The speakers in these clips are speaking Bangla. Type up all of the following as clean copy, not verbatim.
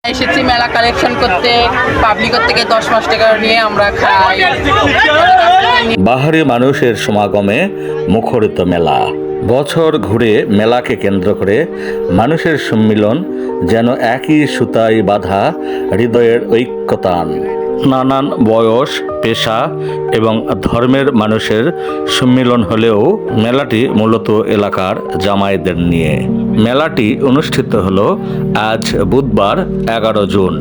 এসেছি মেলা কালেকশন করতে, পাবলিকের থেকে 10 টাকা নিয়ে আমরা খাই। বাহারি মানুষের সমাগমে মুখরিত মেলা। বছর ঘুরে মেলাকে কেন্দ্র করে মানুষের সম্মিলন যেন একই সুতায় বাঁধা হৃদয়ের ঐক্যতান। নানান বয়স, পেশা এবং ধর্মের মানুষের সম্মিলন হলেও মেলাটি মূলত এলাকার জামাইদের নিয়ে। মেলাটি অনুষ্ঠিত হলো আজ বুধবার 11 জুন।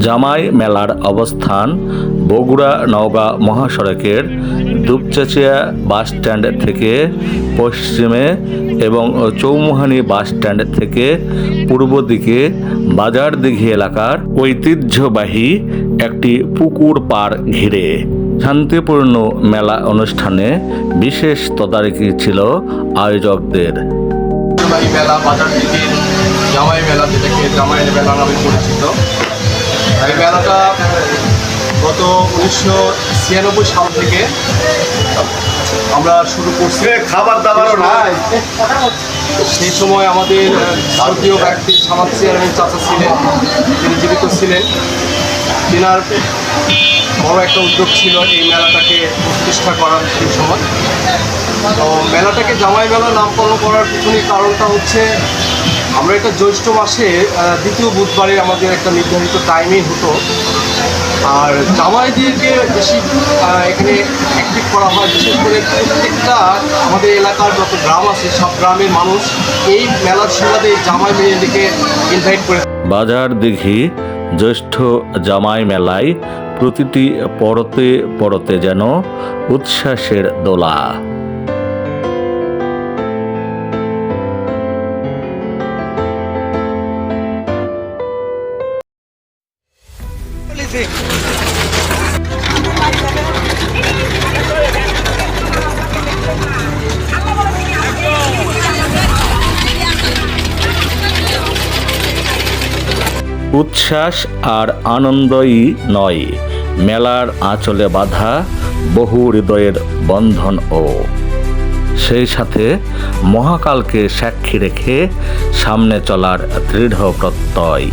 জামাই মেলার অবস্থান বগুড়া নওগাঁ মহাসড়কের দুপচাচিয়া বাস স্ট্যান্ড থেকে পশ্চিমে এবং চৌমুহানি বাস স্ট্যান্ড থেকে পূর্ব দিকে বাজারদিঘি এলাকার ঐতিহ্যবাহী একটি পুকুর পাড় ঘিরে। শান্তিপূর্ণ মেলা অনুষ্ঠানে বিশেষ তদারকি ছিল আয়োজকদের। মেলা বাজারদিঘির জামাই মেলা, যেটাকে জামাই মেলা নামে পরিচিত। এই মেলাটা গত 1996 সাল থেকে আমরা শুরু করছি। খাবার দাবারও নাই। সেই সময় আমাদের ভারতীয় ব্যক্তি সমাজ চেয়ারম্যান চাচা ছিলেন, তিনি জীবিত ছিলেন। তিনার বড় একটা উদ্যোগ ছিল এই মেলাটাকে প্রতিষ্ঠা করার। সেই সময় তো মেলাটাকে জামাই মেলা নামকরণ করার পিছনে কারণটা হচ্ছে, আমরা এটা জ্যৈষ্ঠ মাসে দ্বিতীয় বুধবারে আমাদের একটা নির্ধারিত টাইমে হতো। আর জামাইদেরকে বেশি এখানে অ্যাক্টিভ করা হয়। বিশেষ করে প্রত্যেকটা আমাদের এলাকার যত গ্রাম আছে সব গ্রামের মানুষ এই মেলার সুবাদে জামাই মেয়েদেরকে ইনভাইট করে। বাজারদিঘি জ্যৈষ্ঠ জামাই মেলায় প্রতিটি পরতে পরতে যেন উচ্ছ্বাসের দোলা। উচ্ছ্বাস আর আনন্দই নয়, মেলার আঁচলে বাঁধা বহু হৃদয়ের বন্ধনও। সেই সাথে মহাকালকে সাক্ষী রেখে সামনে চলার দৃঢ় প্রত্যয়।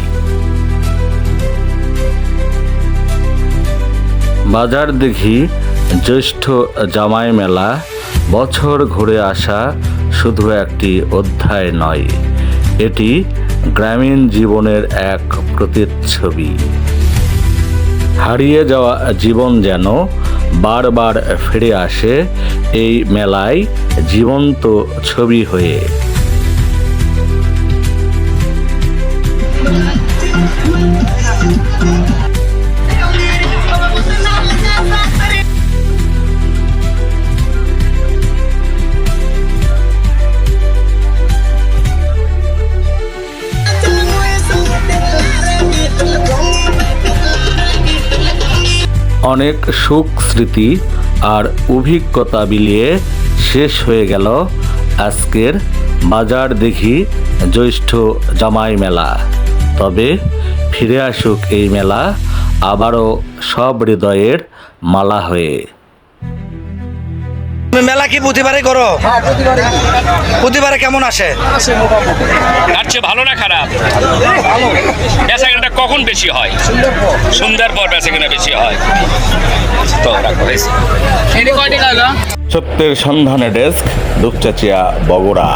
বাজারদিঘি জ্যৈষ্ঠ জামাই মেলা বছর ঘুরে আসা শুধু একটি অধ্যায় নয়, এটি গ্রামীণ জীবনের এক প্রতিচ্ছবি। হারিয়ে যাওয়া জীবন যেন বারবার ফিরে আসে এই মেলায় জীবন্ত ছবি হয়ে। অনেক সুখ স্মৃতি আর অভিজ্ঞতা বিলিয়ে শেষ হয়ে গেল আজকের বাজারদিঘি জ্যৈষ্ঠ জামাই মেলা। তবে ফিরে আসুক এই মেলা আবারও সব হৃদয়ের মালা হয়ে। মেলা কি প্রতিবারে করো? প্রতিবারে কেমন আসে? তার চেয়ে ভালো না খারাপ? বেচাকেনাটা কখন বেশি হয়? সন্ধ্যার পর বেচাকেনা বেশি হয়। তো সত্যের সন্ধানে ডেস্ক, দুপচাচিয়া, বগুড়া।